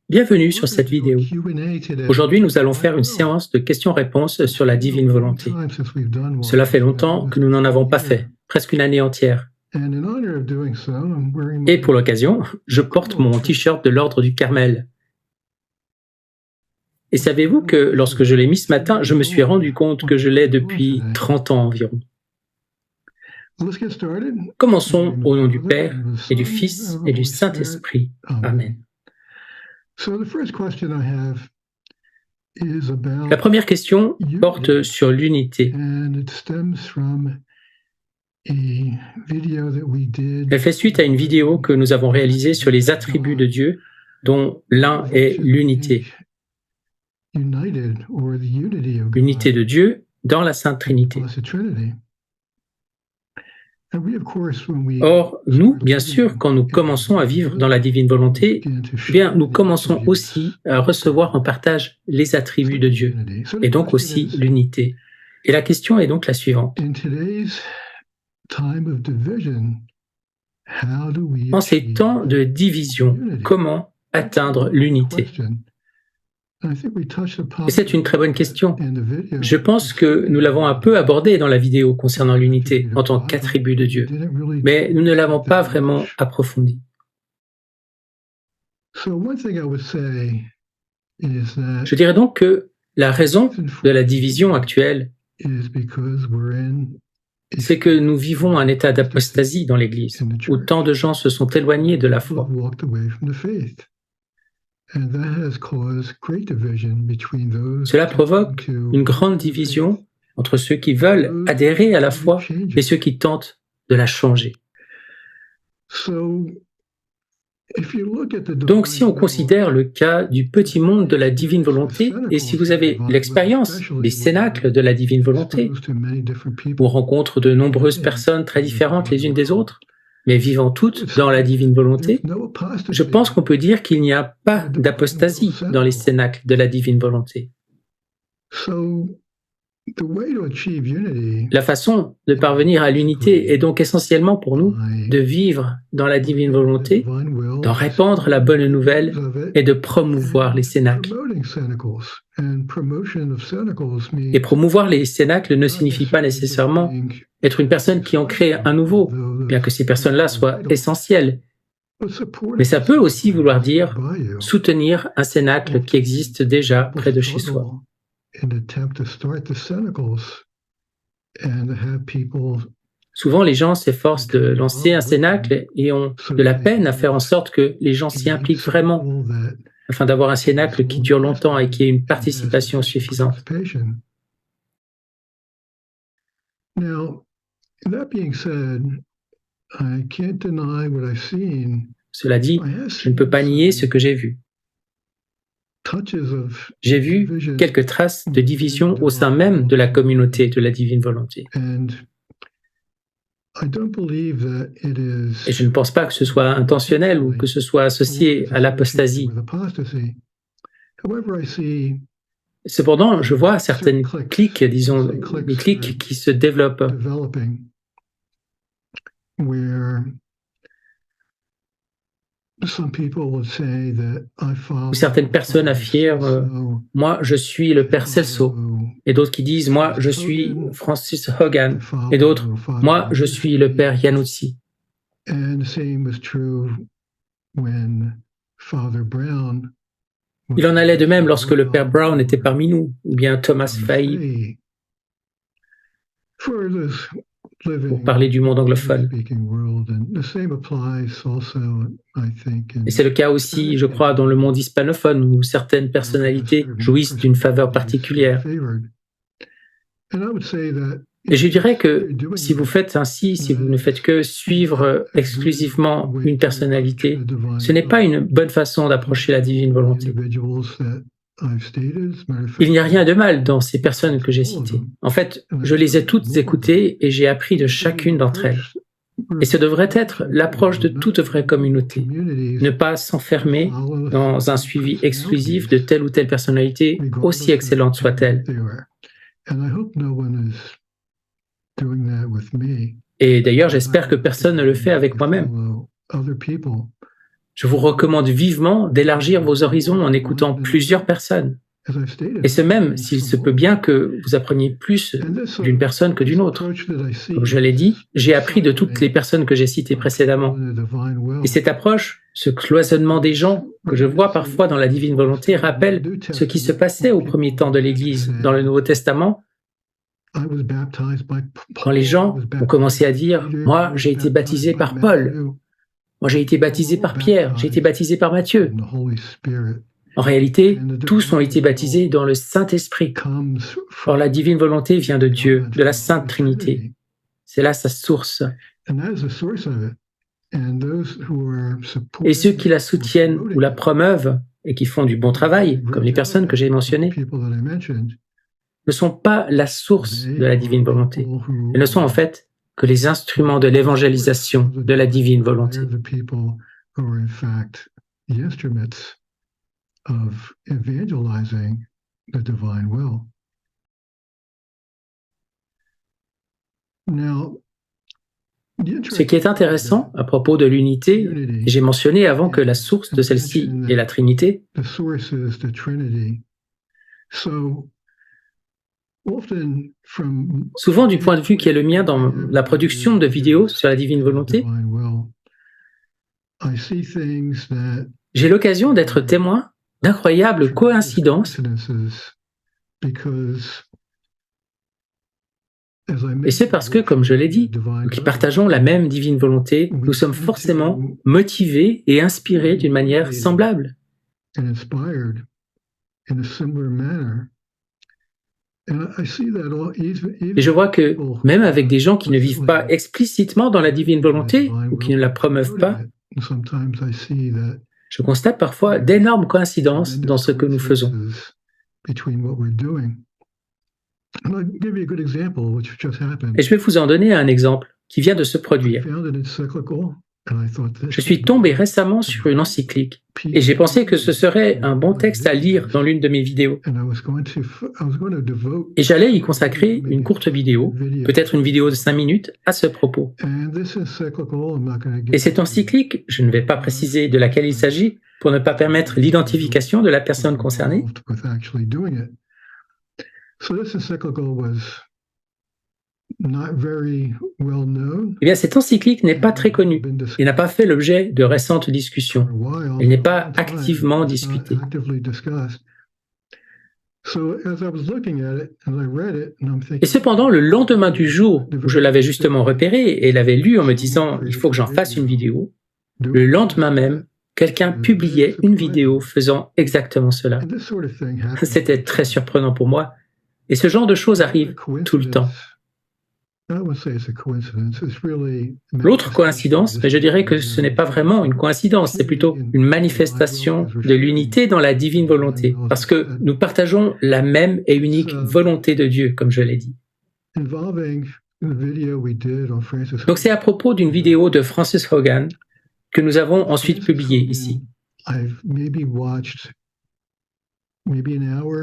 Bienvenue sur cette vidéo. Aujourd'hui, nous allons faire une séance de questions-réponses sur la divine volonté. Cela fait longtemps que nous n'en avons pas fait, presque une année entière. Et pour l'occasion, je porte mon t-shirt de l'ordre du Carmel. Et savez-vous que lorsque je l'ai mis ce matin, je me suis rendu compte que je l'ai depuis 30 ans environ. Commençons au nom du Père, et du Fils, et du Saint-Esprit. Amen. La première question porte sur l'unité. Elle fait suite à une vidéo que nous avons réalisée sur les attributs de Dieu, dont l'un est l'unité. L'unité de Dieu dans la Sainte Trinité. Or, nous, bien sûr, quand nous commençons à vivre dans la divine volonté, bien, nous commençons aussi à recevoir en partage les attributs de Dieu, et donc aussi l'unité. Et la question est donc la suivante. En ces temps de division, comment atteindre l'unité ? Et c'est une très bonne question. Je pense que nous l'avons un peu abordé dans la vidéo concernant l'unité en tant qu'attribut de Dieu, mais nous ne l'avons pas vraiment approfondi. Je dirais donc que la raison de la division actuelle, c'est que nous vivons un état d'apostasie dans l'Église, où tant de gens se sont éloignés de la foi. Cela provoque une grande division entre ceux qui veulent adhérer à la foi et ceux qui tentent de la changer. Donc, si on considère le cas du petit monde de la divine volonté, et si vous avez l'expérience des cénacles de la divine volonté, où on rencontre de nombreuses personnes très différentes les unes des autres, mais vivant toutes dans la divine volonté, je pense qu'on peut dire qu'il n'y a pas d'apostasie dans les cénacles de la divine volonté. La façon de parvenir à l'unité est donc essentiellement pour nous de vivre dans la divine volonté, d'en répandre la bonne nouvelle et de promouvoir les cénacles. Et promouvoir les cénacles ne signifie pas nécessairement être une personne qui en crée un nouveau, bien que ces personnes-là soient essentielles. Mais ça peut aussi vouloir dire soutenir un cénacle qui existe déjà près de chez soi. Souvent, les gens s'efforcent de lancer un cénacle et ont de la peine à faire en sorte que les gens s'y impliquent vraiment, afin d'avoir un cénacle qui dure longtemps et qui ait une participation suffisante. Cela dit, je ne peux pas nier ce que j'ai vu. J'ai vu quelques traces de division au sein même de la communauté de la divine volonté. Et je ne pense pas que ce soit intentionnel ou que ce soit associé à l'apostasie. Cependant, je vois certaines cliques, disons, des cliques qui se développent. Où certaines personnes affirment « Moi, je suis le père Celso » et d'autres qui disent « Moi, je suis Francis Hogan » et d'autres « Moi, je suis le père Iannuzzi ». Il en allait de même lorsque le père Brown était parmi nous, ou bien Thomas Fahy, pour parler du monde anglophone. Et c'est le cas aussi, je crois, dans le monde hispanophone, où certaines personnalités jouissent d'une faveur particulière. Et je dirais que si vous faites ainsi, si vous ne faites que suivre exclusivement une personnalité, ce n'est pas une bonne façon d'approcher la divine volonté. Il n'y a rien de mal dans ces personnes que j'ai citées. En fait, je les ai toutes écoutées et j'ai appris de chacune d'entre elles. Et ce devrait être l'approche de toute vraie communauté. Ne pas s'enfermer dans un suivi exclusif de telle ou telle personnalité, aussi excellente soit-elle. Et d'ailleurs, j'espère que personne ne le fait avec moi-même. Je vous recommande vivement d'élargir vos horizons en écoutant plusieurs personnes. Et ce même s'il se peut bien que vous appreniez plus d'une personne que d'une autre. Comme je l'ai dit, j'ai appris de toutes les personnes que j'ai citées précédemment. Et cette approche, ce cloisonnement des gens que je vois parfois dans la divine volonté rappelle ce qui se passait au premier temps de l'Église dans le Nouveau Testament, quand les gens ont commencé à dire « Moi, j'ai été baptisé par Paul, moi j'ai été baptisé par Pierre, j'ai été baptisé par Matthieu ». En réalité, tous ont été baptisés dans le Saint-Esprit. Or, la divine volonté vient de Dieu, de la Sainte Trinité. C'est là sa source. Et ceux qui la soutiennent ou la promeuvent et qui font du bon travail, comme les personnes que j'ai mentionnées, ne sont pas la source de la divine volonté. Elles ne sont en fait que les instruments de l'évangélisation de la divine volonté. Of evangelizing the divine will. Now, ce qui est intéressant à propos de l'unité, j'ai mentionné avant que la source de celle-ci est la Trinité. Souvent, du point de vue qui est le mien dans la production de vidéos sur la divine volonté, j'ai l'occasion d'être témoin d'incroyables coïncidences. Et c'est parce que, comme je l'ai dit, nous qui partageons la même divine volonté, nous sommes forcément motivés et inspirés d'une manière semblable. Et je vois que, même avec des gens qui ne vivent pas explicitement dans la divine volonté ou qui ne la promeuvent pas, je constate parfois d'énormes coïncidences dans ce que nous faisons. Et je vais vous en donner un exemple qui vient de se produire. Je suis tombé récemment sur une encyclique et j'ai pensé que ce serait un bon texte à lire dans l'une de mes vidéos. Et j'allais y consacrer une courte vidéo, peut-être une vidéo de 5 minutes, à ce propos. Et cette encyclique, je ne vais pas préciser de laquelle il s'agit pour ne pas permettre l'identification de la personne concernée. Eh bien, cette encyclique n'est pas très connue et n'a pas fait l'objet de récentes discussions. Elle n'est pas activement discutée. Et cependant, le lendemain du jour où je l'avais justement repéré et l'avais lu en me disant « il faut que j'en fasse une vidéo », le lendemain même, quelqu'un publiait une vidéo faisant exactement cela. C'était très surprenant pour moi. Et ce genre de choses arrive tout le temps. L'autre coïncidence, mais je dirais que ce n'est pas vraiment une coïncidence, c'est plutôt une manifestation de l'unité dans la divine volonté, parce que nous partageons la même et unique volonté de Dieu, comme je l'ai dit. Donc c'est à propos d'une vidéo de Francis Hogan que nous avons ensuite publiée ici.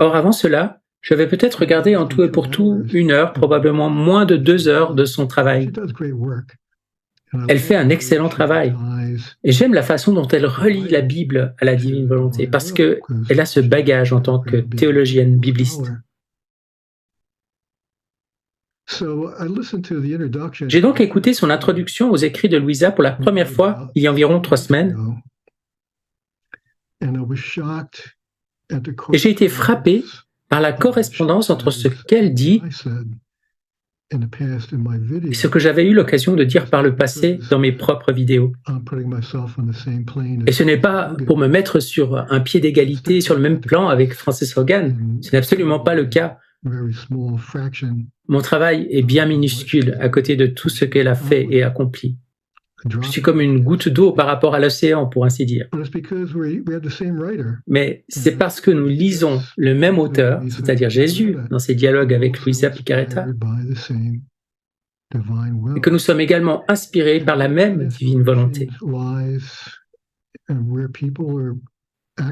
Or, avant cela, j'avais peut-être regardé en tout et pour tout 1 heure, probablement moins de 2 heures de son travail. Elle fait un excellent travail. Et j'aime la façon dont elle relie la Bible à la divine volonté, parce qu'elle a ce bagage en tant que théologienne bibliste. J'ai donc écouté son introduction aux écrits de Louisa pour la première fois il y a environ 3 semaines. Et j'ai été frappé par la correspondance entre ce qu'elle dit et ce que j'avais eu l'occasion de dire par le passé dans mes propres vidéos. Et ce n'est pas pour me mettre sur un pied d'égalité, sur le même plan avec Francis Hogan. Ce n'est absolument pas le cas. Mon travail est bien minuscule à côté de tout ce qu'elle a fait et accompli. Je suis comme une goutte d'eau par rapport à l'océan, pour ainsi dire. Mais c'est parce que nous lisons le même auteur, c'est-à-dire Jésus, dans ses dialogues avec Luisa Picarreta, et que nous sommes également inspirés par la même divine volonté.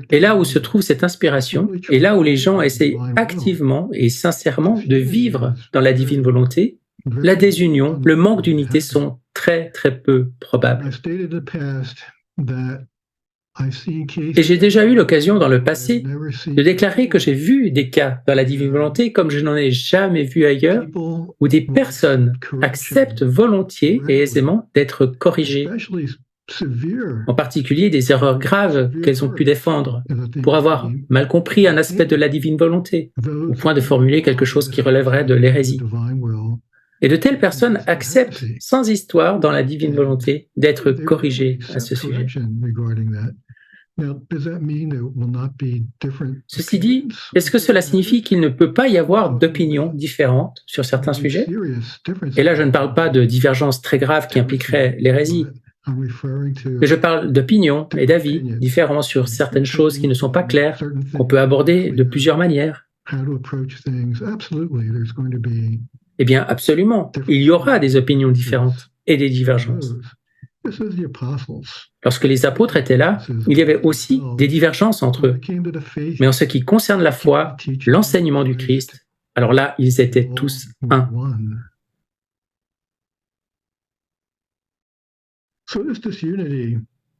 Et là où se trouve cette inspiration, et là où les gens essayent activement et sincèrement de vivre dans la divine volonté, la désunion, le manque d'unité sont très très peu probables. Et j'ai déjà eu l'occasion dans le passé de déclarer que j'ai vu des cas dans la divine volonté comme je n'en ai jamais vu ailleurs, où des personnes acceptent volontiers et aisément d'être corrigées, en particulier des erreurs graves qu'elles ont pu défendre, pour avoir mal compris un aspect de la divine volonté, au point de formuler quelque chose qui relèverait de l'hérésie. Et de telles personnes acceptent, sans histoire dans la divine volonté, d'être corrigées à ce sujet. Ceci dit, est-ce que cela signifie qu'il ne peut pas y avoir d'opinions différentes sur certains sujets? Et là, je ne parle pas de divergences très graves qui impliqueraient l'hérésie, mais je parle d'opinions et d'avis différents sur certaines choses qui ne sont pas claires, qu'on peut aborder de plusieurs manières. Eh bien, absolument, il y aura des opinions différentes et des divergences. Lorsque les apôtres étaient là, il y avait aussi des divergences entre eux. Mais en ce qui concerne la foi, l'enseignement du Christ, alors là, ils étaient tous un.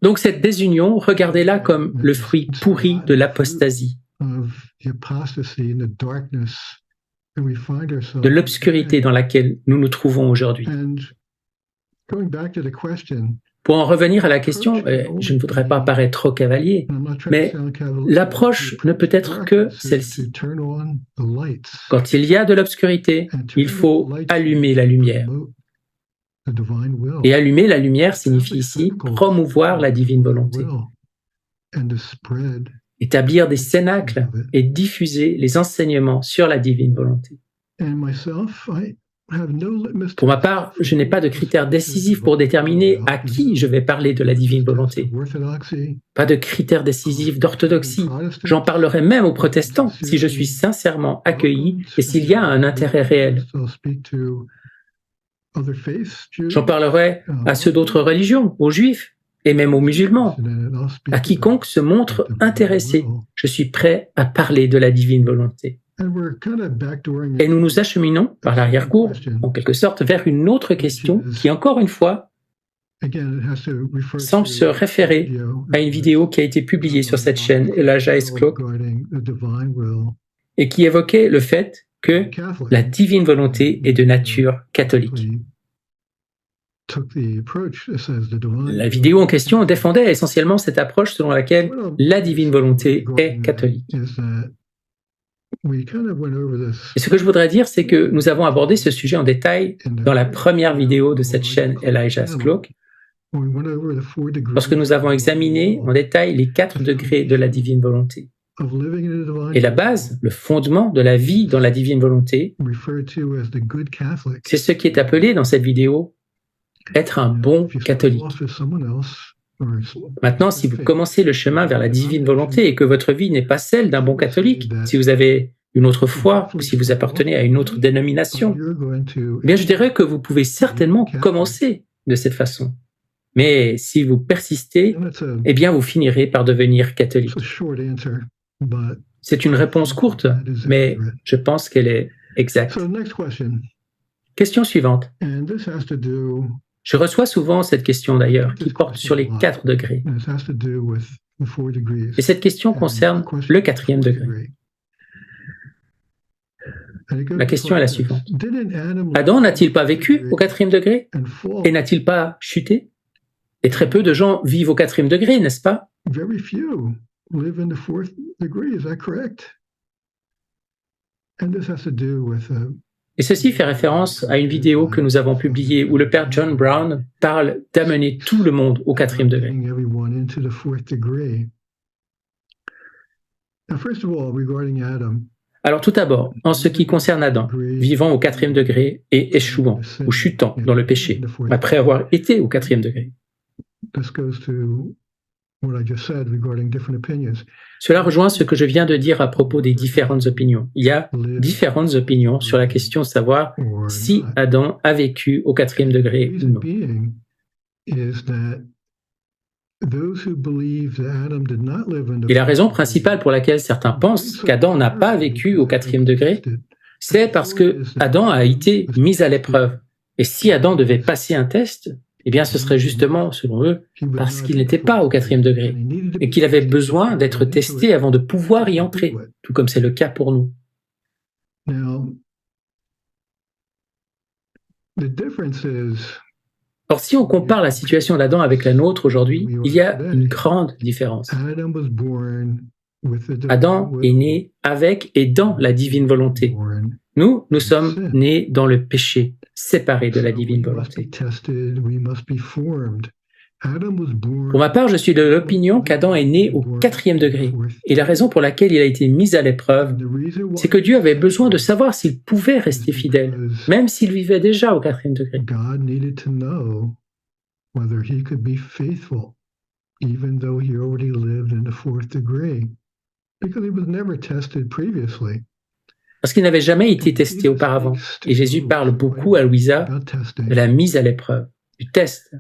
Donc cette désunion, regardez-la comme le fruit pourri de l'apostasie, de l'obscurité dans laquelle nous nous trouvons aujourd'hui. Pour en revenir à la question, je ne voudrais pas paraître trop cavalier, mais l'approche ne peut être que celle-ci. Quand il y a de l'obscurité, il faut allumer la lumière. Et allumer la lumière signifie ici promouvoir la divine volonté, établir des cénacles et diffuser les enseignements sur la divine volonté. Pour ma part, je n'ai pas de critères décisifs pour déterminer à qui je vais parler de la divine volonté. Pas de critères décisifs d'orthodoxie. J'en parlerai même aux protestants si je suis sincèrement accueilli et s'il y a un intérêt réel. J'en parlerai à ceux d'autres religions, aux juifs et même aux musulmans. À quiconque se montre intéressé, je suis prêt à parler de la divine volonté. Et nous nous acheminons par l'arrière-cour, en quelque sorte, vers une autre question qui, encore une fois, semble se référer à une vidéo qui a été publiée sur cette chaîne, Elijah S. Cloak, et qui évoquait le fait que la divine volonté est de nature catholique. La vidéo en question défendait essentiellement cette approche selon laquelle la divine volonté est catholique. Et ce que je voudrais dire, c'est que nous avons abordé ce sujet en détail dans la première vidéo de cette chaîne Elijah S. Cloak, lorsque nous avons examiné en détail les 4 degrés de la divine volonté. Et la base, le fondement de la vie dans la divine volonté, c'est ce qui est appelé dans cette vidéo être un bon catholique. Maintenant, si vous commencez le chemin vers la divine volonté et que votre vie n'est pas celle d'un bon catholique, si vous avez une autre foi ou si vous appartenez à une autre dénomination, eh bien je dirais que vous pouvez certainement commencer de cette façon. Mais si vous persistez, eh bien vous finirez par devenir catholique. C'est une réponse courte, mais je pense qu'elle est exacte. Question suivante. Je reçois souvent cette question d'ailleurs, qui porte sur les 4 degrés. Et cette question concerne le 4e degré. La question est la suivante. Adam n'a-t-il pas vécu au 4e degré? Et n'a-t-il pas chuté? Et très peu de gens vivent au 4e degré, n'est-ce pas? Et ceci fait référence à une vidéo que nous avons publiée où le père John Brown parle d'amener tout le monde au 4e degré. Alors tout d'abord, en ce qui concerne Adam, vivant au 4e degré et échouant ou chutant dans le péché, après avoir été au 4e degré. Cela rejoint ce que je viens de dire à propos des différentes opinions. Il y a différentes opinions sur la question de savoir si Adam a vécu au 4e degré ou non. Et la raison principale pour laquelle certains pensent qu'Adam n'a pas vécu au 4e degré, c'est parce que Adam a été mis à l'épreuve. Et si Adam devait passer un test, Eh bien, ce serait justement, selon eux, parce qu'il n'était pas au 4e degré et qu'il avait besoin d'être testé avant de pouvoir y entrer, tout comme c'est le cas pour nous. Or, si on compare la situation d'Adam avec la nôtre aujourd'hui, il y a une grande différence. Adam est né avec et dans la divine volonté. Nous sommes nés dans le péché, séparés de la divine volonté. Pour ma part, je suis de l'opinion qu'Adam est né au 4e degré. Et la raison pour laquelle il a été mis à l'épreuve, c'est que Dieu avait besoin de savoir s'il pouvait rester fidèle, même s'il vivait déjà au 4e degré. Parce qu'il n'avait jamais été testé auparavant. Et Jésus parle beaucoup à Louisa de la mise à l'épreuve, du test.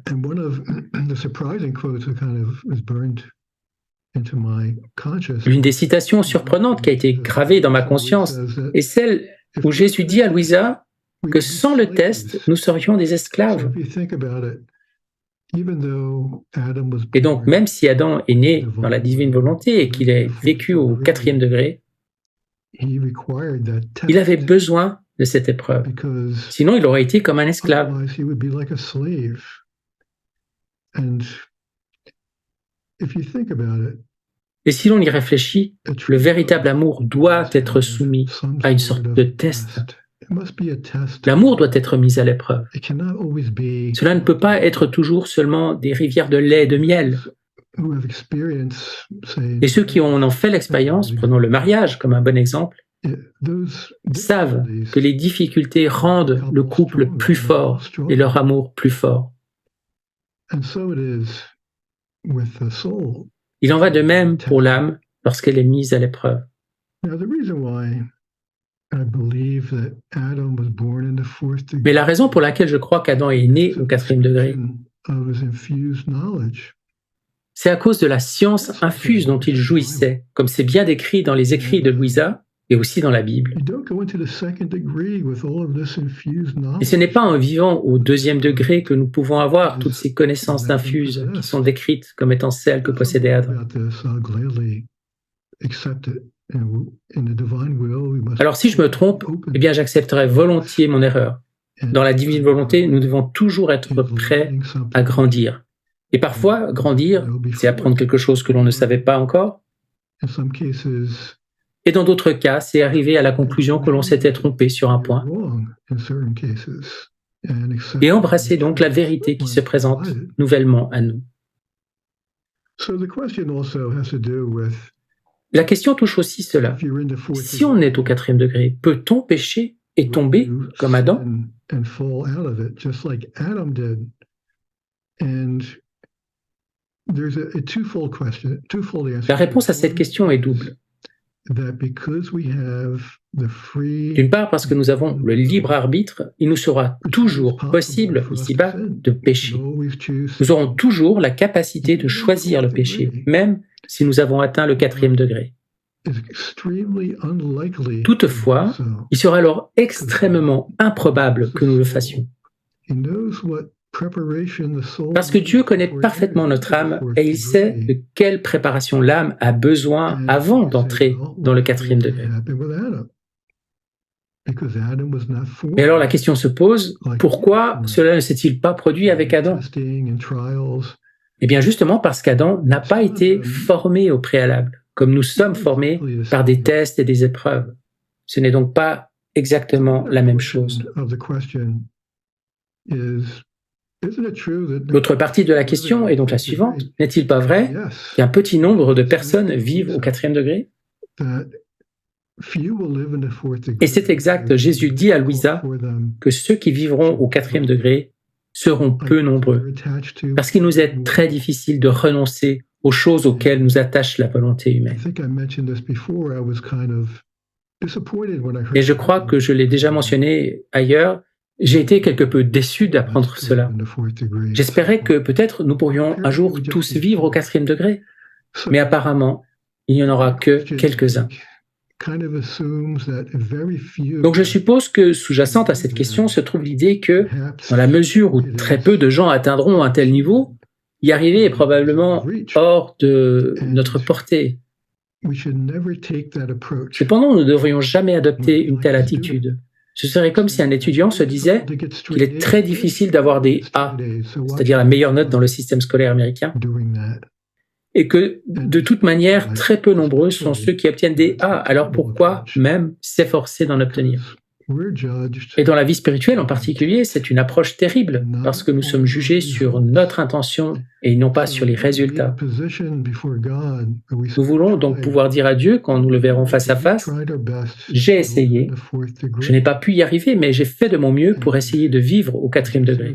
L'une des citations surprenantes qui a été gravée dans ma conscience est celle où Jésus dit à Louisa que sans le test, nous serions des esclaves. Et donc, même si Adam est né dans la divine volonté et qu'il a vécu au 4e degré, il avait besoin de cette épreuve. Sinon, il aurait été comme un esclave. Et si l'on y réfléchit, le véritable amour doit être soumis à une sorte de test. L'amour doit être mis à l'épreuve. Cela ne peut pas être toujours seulement des rivières de lait et de miel. Et ceux qui en ont fait l'expérience, prenons le mariage comme un bon exemple, savent que les difficultés rendent le couple plus fort et leur amour plus fort. Il en va de même pour l'âme lorsqu'elle est mise à l'épreuve. Mais la raison pour laquelle je crois qu'Adam est né au 4e degré, c'est à cause de la science infuse dont il jouissait, comme c'est bien décrit dans les écrits de Louisa et aussi dans la Bible. Et ce n'est pas en vivant au 2e degré que nous pouvons avoir toutes ces connaissances infuses qui sont décrites comme étant celles que possédait Adam. Alors si je me trompe, eh bien j'accepterai volontiers mon erreur. Dans la divine volonté, nous devons toujours être prêts à grandir. Et parfois, grandir, c'est apprendre quelque chose que l'on ne savait pas encore. Et dans d'autres cas, c'est arriver à la conclusion que l'on s'était trompé sur un point. Et embrasser donc la vérité qui se présente nouvellement à nous. La question touche aussi cela. Si on est au 4e degré, peut-on pécher et tomber comme Adam? La réponse à cette question est double. D'une part, parce que nous avons le libre arbitre, il nous sera toujours possible, ici-bas, de pécher. Nous aurons toujours la capacité de choisir le péché, même si nous avons atteint le 4e degré. Toutefois, il sera alors extrêmement improbable que nous le fassions. Parce que Dieu connaît parfaitement notre âme et il sait de quelle préparation l'âme a besoin avant d'entrer dans le 4e degré. Et alors la question se pose, pourquoi cela ne s'est-il pas produit avec Adam? Eh bien justement parce qu'Adam n'a pas été formé au préalable, comme nous sommes formés par des tests et des épreuves. Ce n'est donc pas exactement la même chose. L'autre partie de la question est donc la suivante. N'est-il pas vrai qu'un petit nombre de personnes vivent au 4e degré? Et c'est exact, Jésus dit à Louisa que ceux qui vivront au 4e degré seront peu nombreux, parce qu'il nous est très difficile de renoncer aux choses auxquelles nous attache la volonté humaine. Et je crois que je l'ai déjà mentionné ailleurs, j'ai été quelque peu déçu d'apprendre cela. J'espérais que peut-être nous pourrions un jour tous vivre au 4e degré, mais apparemment, il n'y en aura que quelques-uns. Donc je suppose que sous-jacente à cette question se trouve l'idée que, dans la mesure où très peu de gens atteindront un tel niveau, y arriver est probablement hors de notre portée. Cependant, nous ne devrions jamais adopter une telle attitude. Ce serait comme si un étudiant se disait qu'il est très difficile d'avoir des A, c'est-à-dire la meilleure note dans le système scolaire américain, et que, de toute manière, très peu nombreux sont ceux qui obtiennent des A. Alors pourquoi même s'efforcer d'en obtenir? Et dans la vie spirituelle en particulier, c'est une approche terrible, parce que nous sommes jugés sur notre intention et non pas sur les résultats. Nous voulons donc pouvoir dire à Dieu, quand nous le verrons face à face, « J'ai essayé, je n'ai pas pu y arriver, mais j'ai fait de mon mieux pour essayer de vivre au 4e degré. »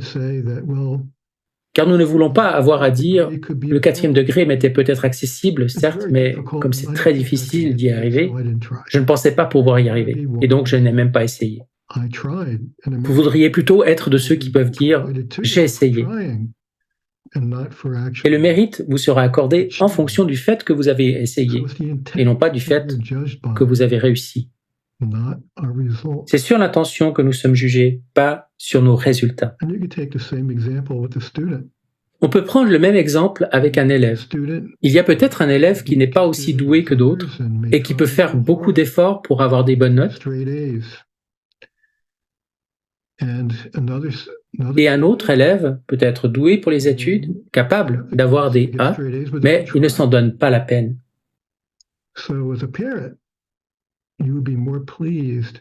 Car nous ne voulons pas avoir à dire « Le 4e degré m'était peut-être accessible, certes, mais comme c'est très difficile d'y arriver, je ne pensais pas pouvoir y arriver, et donc je n'ai même pas essayé. » Vous voudriez plutôt être de ceux qui peuvent dire « J'ai essayé. » Et le mérite vous sera accordé en fonction du fait que vous avez essayé, et non pas du fait que vous avez réussi. C'est sur l'intention que nous sommes jugés, pas sur nos résultats. On peut prendre le même exemple avec un élève. Il y a peut-être un élève qui n'est pas aussi doué que d'autres et qui peut faire beaucoup d'efforts pour avoir des bonnes notes, et un autre élève peut être doué pour les études, capable d'avoir des A, mais il ne s'en donne pas la peine.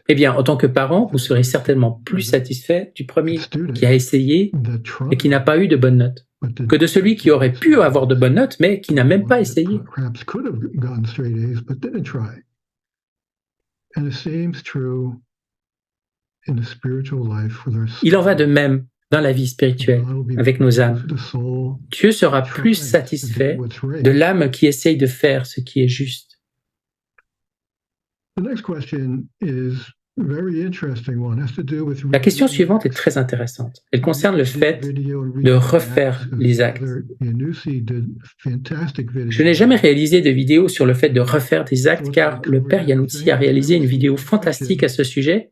Eh bien, en tant que parent, vous serez certainement plus satisfait du premier qui a essayé et qui n'a pas eu de bonnes notes, que de celui qui aurait pu avoir de bonnes notes, mais qui n'a même pas essayé. Il en va de même dans la vie spirituelle, avec nos âmes. Dieu sera plus satisfait de l'âme qui essaye de faire ce qui est juste. La question suivante est très intéressante. Elle concerne le fait de refaire les actes. Je n'ai jamais réalisé de vidéo sur le fait de refaire des actes car le père Yanouchi a réalisé une vidéo fantastique à ce sujet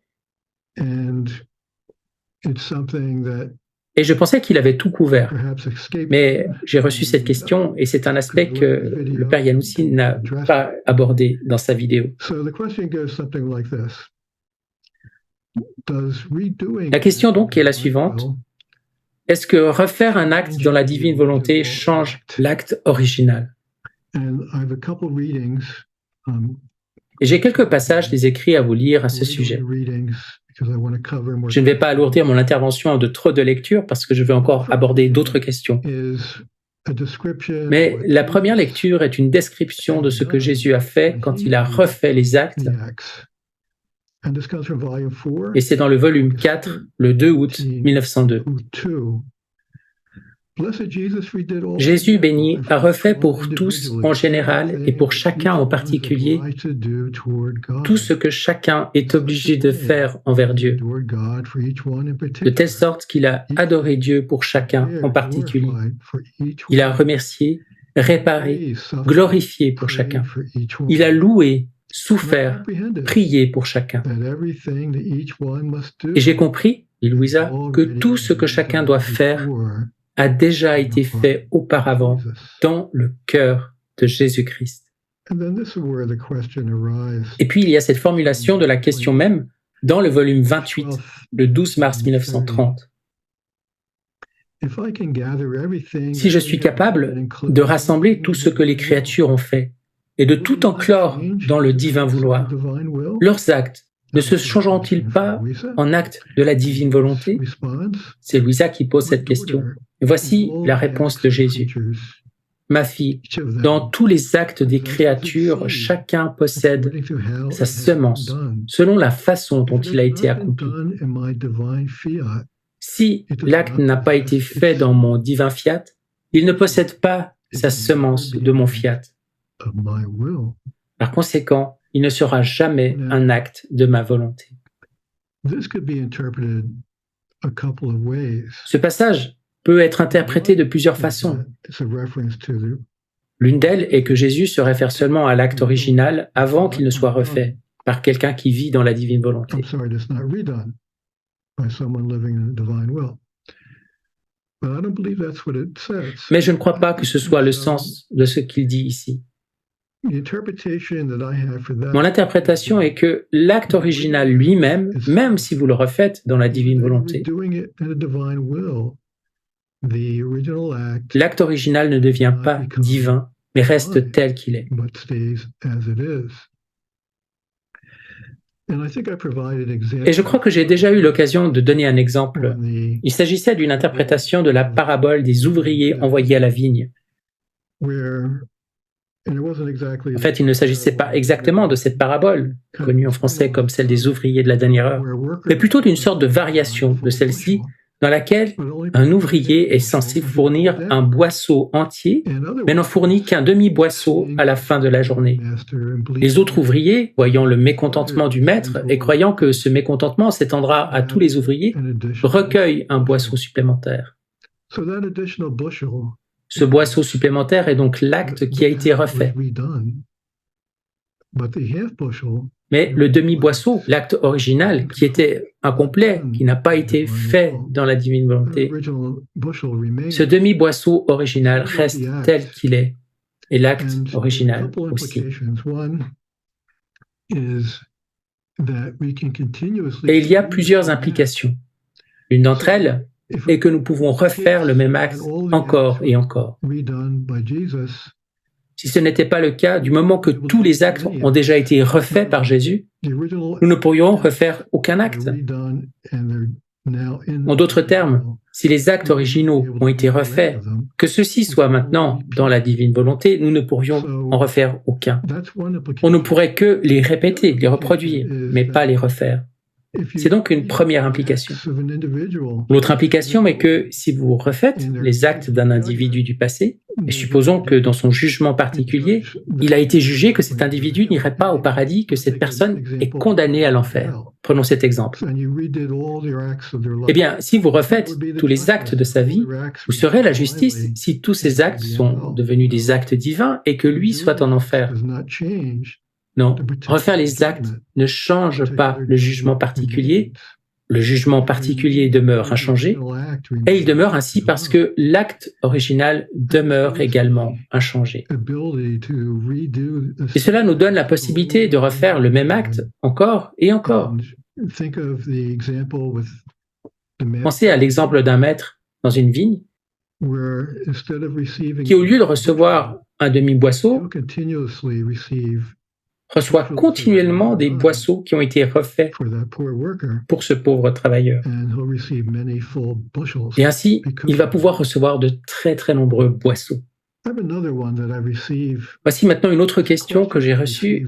et je pensais qu'il avait tout couvert. Mais j'ai reçu cette question et c'est un aspect que le père Yanouchi n'a pas abordé dans sa vidéo. La question donc est la suivante. Est-ce que refaire un acte dans la divine volonté change l'acte original? Et j'ai quelques passages des écrits à vous lire à ce sujet. Je ne vais pas alourdir mon intervention de trop de lectures parce que je veux encore aborder d'autres questions. Mais la première lecture est une description de ce que Jésus a fait quand il a refait les actes. Et c'est dans le volume 4, le 2 août 1902. Jésus béni a refait pour tous en général et pour chacun en particulier tout ce que chacun est obligé de faire envers Dieu, de telle sorte qu'il a adoré Dieu pour chacun en particulier. Il a remercié, réparé, glorifié pour chacun. Il a loué, souffert, prié pour chacun. Et j'ai compris, dit Louisa, que tout ce que chacun doit faire a déjà été fait auparavant dans le cœur de Jésus-Christ. Et puis il y a cette formulation de la question même dans le volume 28, le 12 mars 1930. Si je suis capable de rassembler tout ce que les créatures ont fait et de tout enclore dans le divin vouloir, leurs actes ne se changeront-ils pas en actes de la divine volonté? C'est Louisa qui pose cette question. Et voici la réponse de Jésus. Ma fille, dans tous les actes des créatures, chacun possède sa semence selon la façon dont il a été accompli. Si l'acte n'a pas été fait dans mon divin fiat, il ne possède pas sa semence de mon fiat. Par conséquent, il ne sera jamais un acte de ma volonté. Ce passage peut être interprété de plusieurs façons. L'une d'elles est que Jésus se réfère seulement à l'acte original avant qu'il ne soit refait, par quelqu'un qui vit dans la divine volonté. I'm sorry, that's not redone by someone living in the divine will. But I don't believe that's what it says. Mais je ne crois pas que ce soit le sens de ce qu'il dit ici. The interpretation that I have for that, Mon interprétation est que l'acte original lui-même, même si vous le refaites dans la divine volonté, doing it in a divine will, the original act l'acte original ne devient pas divin, mais reste tel qu'il est. but stays as it is. And I think I provided examples Et je crois que j'ai déjà eu l'occasion de donner un exemple. on the Il s'agissait d'une interprétation de la parabole des ouvriers envoyés à la vigne. where and it wasn't exactly En fait, il ne s'agissait pas exactement de cette parabole, connue en français comme celle des ouvriers de la dernière heure, where workers mais plutôt d'une sorte de variation de celle-ci, dans laquelle un ouvrier est censé fournir un boisseau entier, mais n'en fournit qu'un demi-boisseau à la fin de la journée. Les autres ouvriers, voyant le mécontentement du maître et croyant que ce mécontentement s'étendra à tous les ouvriers, recueillent un boisseau supplémentaire. So that additional bushel Ce boisseau supplémentaire est donc l'acte qui a été refait. was redone. But the half bushel Mais le demi-boisseau, l'acte original, qui était incomplet, qui n'a pas été fait dans la divine the volonté, original bushel remains. ce demi-boisseau original reste tel qu'il est, et l'acte And a original couple aussi. implications. One is that we can continuously Et il y a plusieurs implications. L'une d'entre elles If est que nous pouvons refaire le même acte encore et encore. redone by Jesus, Si ce n'était pas le cas, du moment que tous les actes ont déjà été refaits par Jésus, the original nous ne pourrions refaire aucun acte. are redone and they're now in En d'autres termes, si les actes originaux ont été refaits, que ceux-ci soient maintenant dans la divine volonté, nous ne pourrions en refaire aucun. That's one On ne implication. pourrait que les répéter, les reproduire, mais pas les refaire. If you C'est donc une première implication. acts of an individual, L'autre implication est que si vous refaites les actes d'un individu du passé, et supposons que dans son jugement particulier, il a été jugé que cet individu n'irait pas au paradis, que cette personne est condamnée à l'enfer. Prenons cet exemple. and you redid all your acts of their life, Eh bien, si vous refaites tous les actes de sa vie, vous serez la justice si tous ces actes sont devenus des actes divins et que lui soit en enfer. does not change. Non, refaire les actes ne change pas le jugement particulier. Le jugement particulier demeure inchangé, et il demeure ainsi parce que l'acte original demeure également inchangé. Et cela nous donne la possibilité de refaire le même acte encore et encore. Pensez à l'exemple d'un maître dans une vigne qui, au lieu de recevoir un demi-boisseau, reçoit continuellement des boisseaux qui ont été refaits pour ce pauvre travailleur. Et ainsi, il va pouvoir recevoir de très très nombreux boisseaux. Voici maintenant une autre question que j'ai reçue,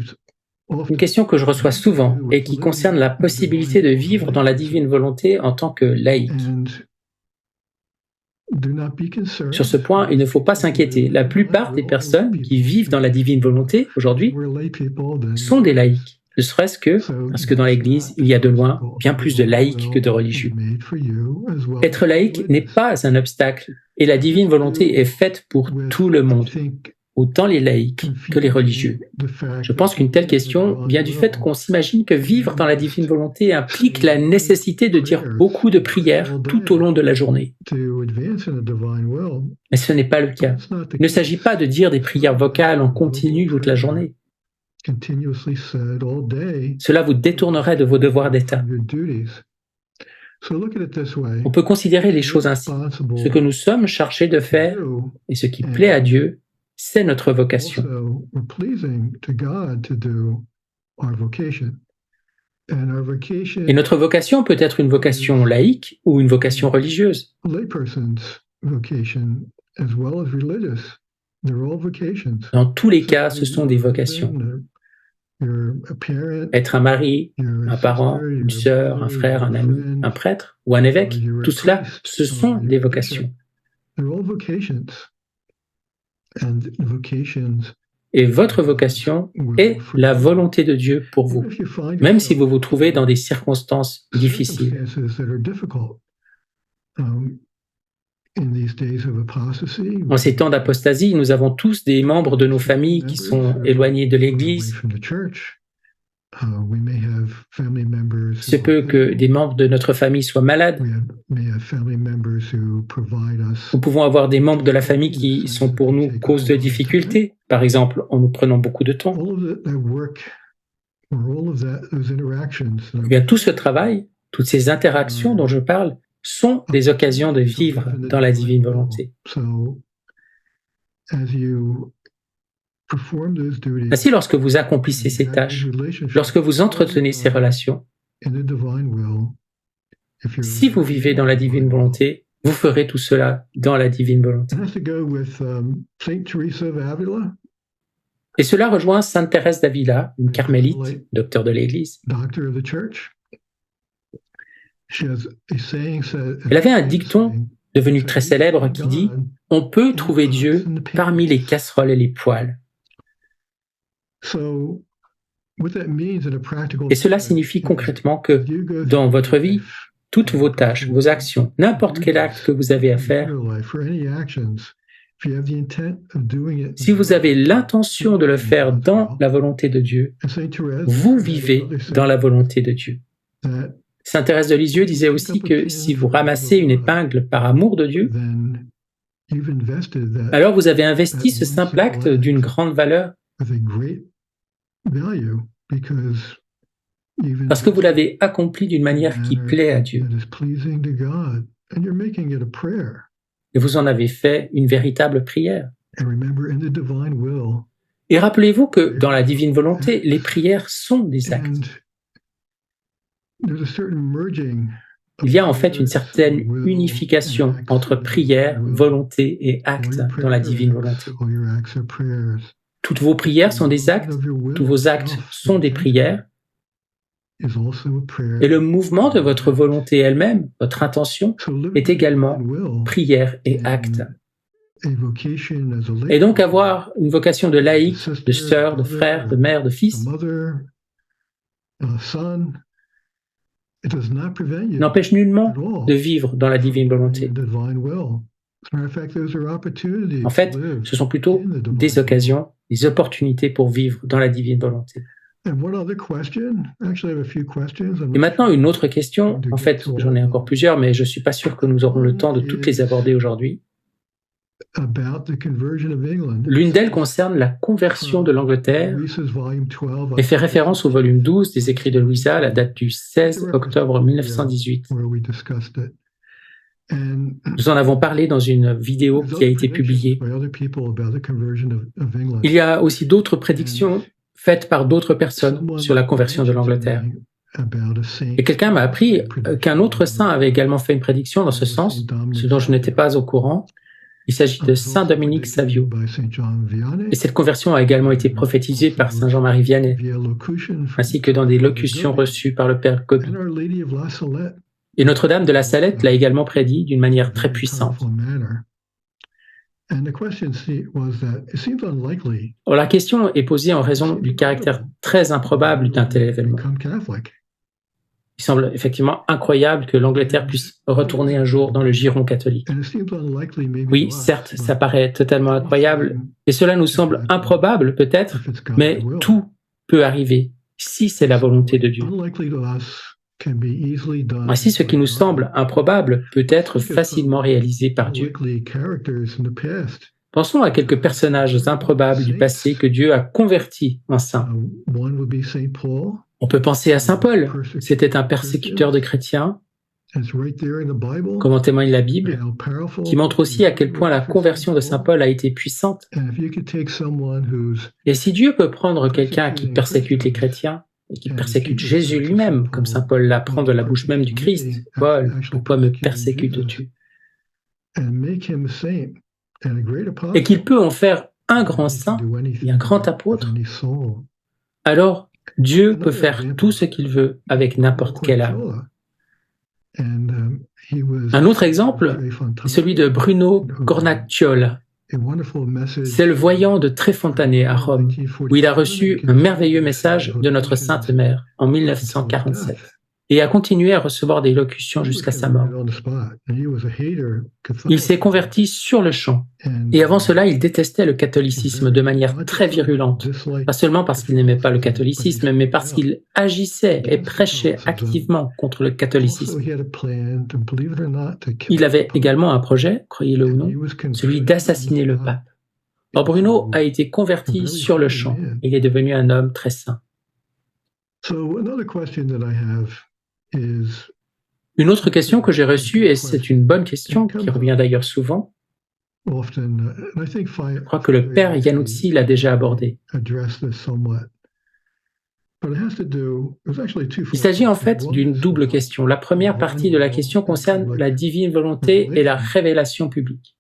une question que je reçois souvent et qui concerne la possibilité de vivre dans la divine volonté en tant que laïc. Sur ce point, il ne faut pas s'inquiéter. La plupart des personnes qui vivent dans la divine volonté aujourd'hui sont des laïcs, ne serait-ce que parce que dans l'Église, il y a de loin bien plus de laïcs que de religieux. Être laïc n'est pas un obstacle, et la divine volonté est faite pour tout le monde, autant les laïcs que les religieux. Je pense qu'une telle question vient du fait qu'on s'imagine que vivre dans la divine volonté implique la nécessité de dire beaucoup de prières tout au long de la journée. Mais ce n'est pas le cas. Il ne s'agit pas de dire des prières vocales en continu toute la journée. Cela vous détournerait de vos devoirs d'État. On peut considérer les choses ainsi. Ce que nous sommes chargés de faire et ce qui plaît à Dieu, c'est notre vocation. Et notre vocation peut être une vocation laïque ou une vocation religieuse. Dans tous les cas, ce sont des vocations. Être un mari, un parent, une sœur, un frère, un ami, un prêtre ou un évêque, tout cela, ce sont des vocations. Et votre vocation est la volonté de Dieu pour vous, même si vous vous trouvez dans des circonstances difficiles. En ces temps d'apostasie, nous avons tous des membres de nos familles qui sont éloignés de l'Église, We may have family members Il se peut que des membres de notre famille soient malades. may have family members who provide us. Nous pouvons avoir des membres de la famille qui sont pour nous cause de difficultés, par exemple en nous prenant beaucoup de temps. All of that work, or all of those interactions. Eh bien, tout ce travail, toutes ces interactions dont je parle, sont des occasions de vivre dans la divine volonté. So, as you perform those duties, Ainsi, lorsque vous accomplissez ces tâches, lorsque vous entretenez ces relations, in the divine will, if you're si vous vivez dans la divine volonté, vous ferez tout cela dans la divine volonté. It has to go with Saint Teresa of Avila, Et cela rejoint Sainte Thérèse d'Avila, une carmélite, docteur de l'Église. doctor of the church. She has a saying Elle avait un dicton devenu très célèbre qui dit « On peut trouver Dieu parmi les casseroles et les poêles ». So, what that means in a practical Et cela signifie concrètement que dans votre vie, toutes vos tâches, vos actions, n'importe quel acte que vous avez à faire, si vous avez l'intention de le faire dans la volonté de Dieu, vous vivez dans la volonté de Dieu. Sainte Thérèse de Lisieux disait aussi que si vous ramassez une épingle par amour de Dieu, alors vous avez investi ce simple acte d'une grande valeur parce que vous l'avez accompli d'une manière qui plaît à Dieu. Et vous en avez fait une véritable prière. Et rappelez-vous que dans la divine volonté, les prières sont des actes. Il y a en fait une certaine unification entre prière, volonté et acte dans la divine volonté. Toutes vos prières sont des actes, tous vos actes sont des prières, et le mouvement de votre volonté elle-même, votre intention, est également prière et acte. Et donc avoir une vocation de laïc, de sœur, de frère, de mère, de fils, n'empêche nullement de vivre dans la divine volonté. En fait, ce sont plutôt des occasions, des opportunités pour vivre dans la divine volonté. Et maintenant, une autre question. En fait, j'en ai encore plusieurs, mais je ne suis pas sûr que nous aurons le temps de toutes les aborder aujourd'hui. L'une d'elles concerne la conversion de l'Angleterre et fait référence au volume 12 des écrits de Louisa à la date du 16 octobre 1918. Nous en avons parlé dans une vidéo qui a été publiée. Il y a aussi d'autres prédictions faites par d'autres personnes sur la conversion de l'Angleterre. Et quelqu'un m'a appris qu'un autre saint avait également fait une prédiction dans ce sens, ce dont je n'étais pas au courant. Il s'agit de Saint Dominique Savio. Et cette conversion a également été prophétisée par Saint Jean-Marie Vianney, ainsi que dans des locutions reçues par le Père Gobi. Et Notre-Dame de la Salette l'a également prédit d'une manière très puissante. Or, la question est posée en raison du caractère très improbable d'un tel événement. Il semble effectivement incroyable que l'Angleterre puisse retourner un jour dans le giron catholique. Oui, certes, ça paraît totalement incroyable, et cela nous semble improbable peut-être, mais tout peut arriver si c'est la volonté de Dieu. Ainsi, ce qui nous semble improbable peut être facilement réalisé par Dieu. Pensons à quelques personnages improbables du passé que Dieu a convertis en saints. On peut penser à Saint Paul. C'était un persécuteur de chrétiens, comme en témoigne la Bible, qui montre aussi à quel point la conversion de Saint Paul a été puissante. Et si Dieu peut prendre quelqu'un qui persécute les chrétiens, et qui persécute Jésus lui-même, comme Saint Paul l'apprend de la bouche même du Christ, « Paul, pourquoi me persécutes-tu » et qu'il peut en faire un grand saint et un grand apôtre, alors Dieu peut faire tout ce qu'il veut avec n'importe quelle âme. Un autre exemple est celui de Bruno Cornacchiola. C'est le voyant de Tréfontanet à Rome, où il a reçu un merveilleux message de notre Sainte Mère en 1947. et a continué à recevoir des locutions jusqu'à sa mort. Il s'est converti sur le champ, et avant cela, il détestait le catholicisme de manière très virulente, pas seulement parce qu'il n'aimait pas le catholicisme, mais parce qu'il agissait et prêchait activement contre le catholicisme. Il avait également un projet, croyez-le ou non, celui d'assassiner le pape. Or, Bruno a été converti sur le champ. Il est devenu un homme très saint. Une autre question que j'ai reçue, et c'est une bonne question qui revient d'ailleurs souvent, je crois que le père Yannuzzi l'a déjà abordé. Il s'agit en fait d'une double question. La première partie de la question concerne la divine volonté et la révélation publique.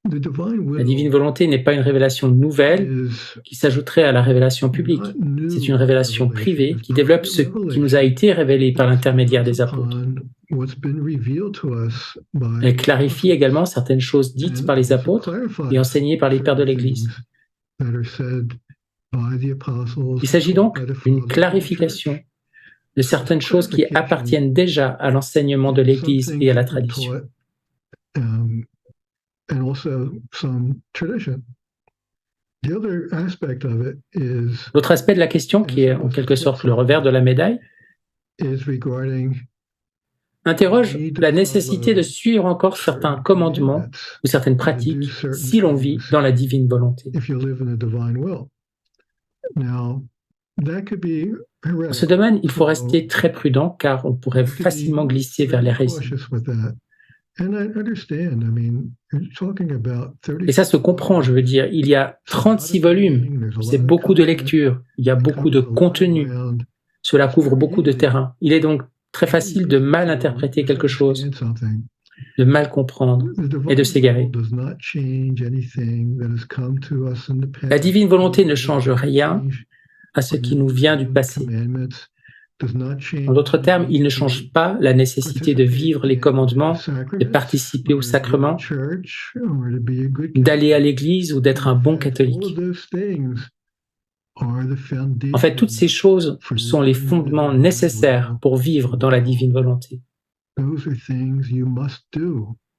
La divine volonté n'est pas une révélation nouvelle qui s'ajouterait à la révélation publique. C'est une révélation privée qui développe ce qui nous a été révélé par l'intermédiaire des apôtres. Elle clarifie également certaines choses dites par les apôtres et enseignées par les pères de l'Église. Il s'agit donc d'une clarification de certaines choses qui appartiennent déjà à l'enseignement de l'Église et à la tradition. L'autre aspect de la question, qui est en quelque sorte le revers de la médaille, interroge la nécessité de suivre encore certains commandements ou certaines pratiques si l'on vit dans la divine volonté. Dans ce domaine, il faut rester très prudent car on pourrait facilement glisser vers l'hérésie. Et ça se comprend, je veux dire, il y a 36 volumes, c'est beaucoup de lectures, il y a beaucoup de contenu, cela couvre beaucoup de terrain. Il est donc très facile de mal interpréter quelque chose, de mal comprendre et de s'égarer. La divine volonté ne change rien à ce qui nous vient du passé. En d'autres termes, il ne change pas la nécessité de vivre les commandements, de participer au sacrement, d'aller à l'église ou d'être un bon catholique. En fait, toutes ces choses sont les fondements nécessaires pour vivre dans la divine volonté.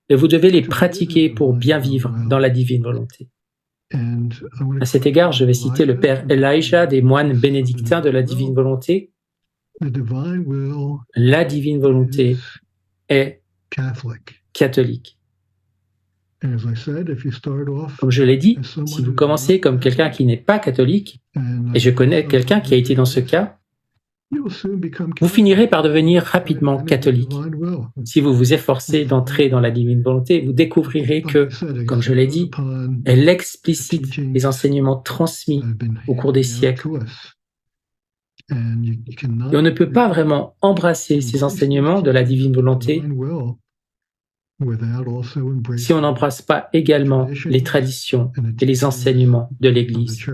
Et vous devez les pratiquer pour bien vivre dans la divine volonté. À cet égard, je vais citer le père Elijah des moines bénédictins de la divine volonté. La divine volonté est catholique. Comme je l'ai dit, si vous commencez comme quelqu'un qui n'est pas catholique, et je connais quelqu'un qui a été dans ce cas, vous finirez par devenir rapidement catholique. Si vous vous efforcez d'entrer dans la divine volonté, vous découvrirez que, comme je l'ai dit, elle explicite les enseignements transmis au cours des siècles. Et on ne peut pas vraiment embrasser ces enseignements de la divine volonté si on n'embrasse pas également les traditions et les enseignements de l'Église.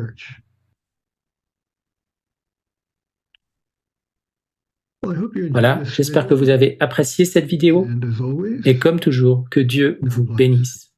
Voilà, j'espère que vous avez apprécié cette vidéo et comme toujours, que Dieu vous bénisse.